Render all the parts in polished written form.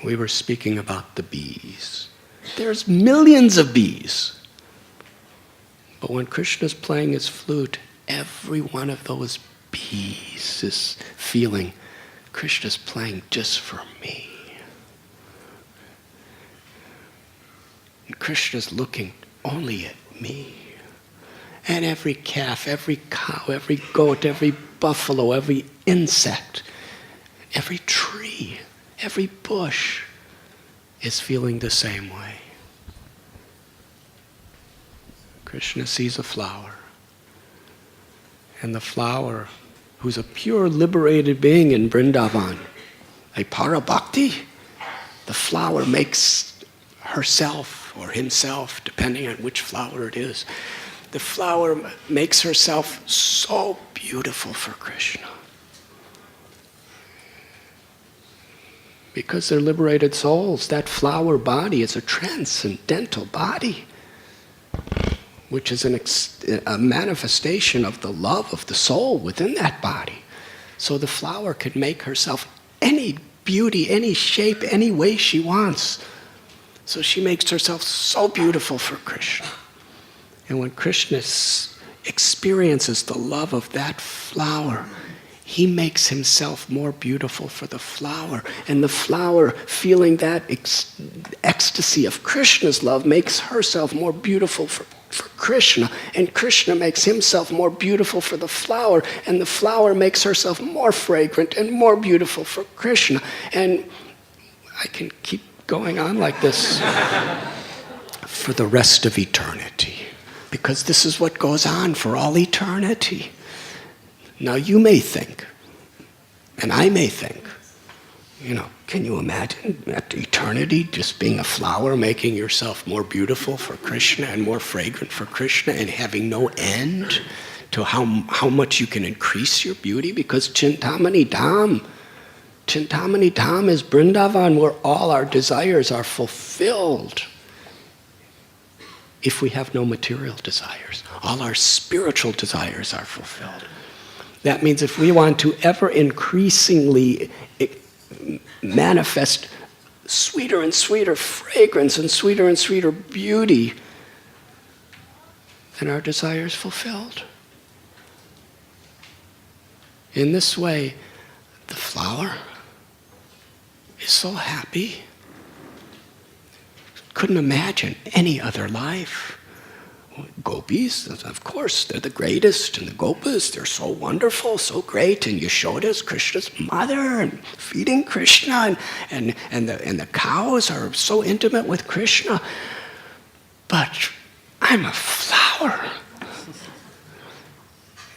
we were speaking about the bees. There's millions of bees. But when Krishna's playing his flute, every one of those bees is feeling, Krishna's playing just for me. And Krishna's looking only at me. And every calf, every cow, every goat, every buffalo, every insect, every tree, every bush is feeling the same way. Krishna sees a flower. And the flower, who's a pure liberated being in Vrindavan, a parabhakti, the flower makes herself or himself, depending on which flower it is, the flower makes herself so beautiful for Krishna. Because they're liberated souls, that flower body is a transcendental body, which is a manifestation of the love of the soul within that body. So the flower can make herself any beauty, any shape, any way she wants. So she makes herself so beautiful for Krishna. And when Krishna experiences the love of that flower, he makes himself more beautiful for the flower. And the flower, feeling that ecstasy of Krishna's love, makes herself more beautiful for Krishna. And Krishna makes himself more beautiful for the flower. And the flower makes herself more fragrant and more beautiful for Krishna. And I can keep going on like this for the rest of eternity. Because this is what goes on for all eternity. Now you may think, and I may think, can you imagine at eternity just being a flower, making yourself more beautiful for Krishna and more fragrant for Krishna and having no end to how much you can increase your beauty? Because Chintamani Dham is Vrindavan, where all our desires are fulfilled. If we have no material desires, all our spiritual desires are fulfilled. That means if we want to ever increasingly manifest sweeter and sweeter fragrance and sweeter beauty, then our desire is fulfilled. In this way, the flower is so happy. Couldn't imagine any other life. Gopis, of course, they're the greatest, and the gopas, they're so wonderful, so great, and Yashoda's Krishna's mother, and feeding Krishna, and the cows are so intimate with Krishna. But I'm a flower.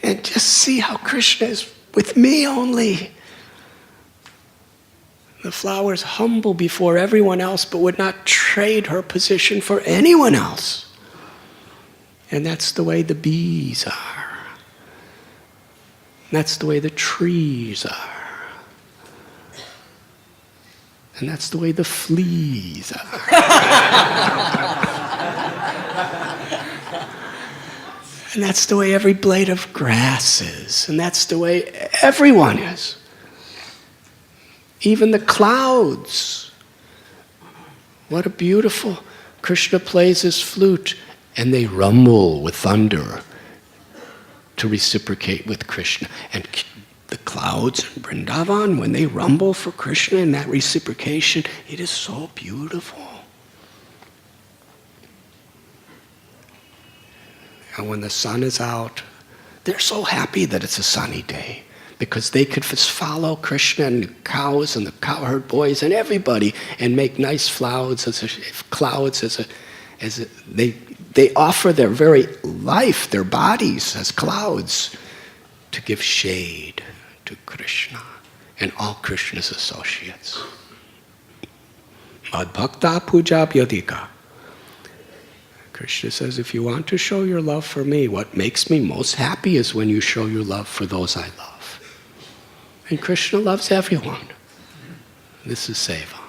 And just see how Krishna is with me only. The flower's humble before everyone else, but would not trade her position for anyone else. And that's the way the bees are. That's the way the trees are. And that's the way the fleas are. And that's the way every blade of grass is. And that's the way everyone is. Even the clouds. What a beautiful... Krishna plays his flute and they rumble with thunder to reciprocate with Krishna. And the clouds in Vrindavan, when they rumble for Krishna in that reciprocation, it is so beautiful. And when the sun is out, they're so happy that it's a sunny day, because they could just follow Krishna and the cows and the cowherd boys and everybody and make nice clouds they offer their very life, their bodies as clouds to give shade to Krishna and all Krishna's associates. Madbhakta puja vyadika. Krishna says, if you want to show your love for me, what makes me most happy is when you show your love for those I love. And Krishna loves everyone. This is seva.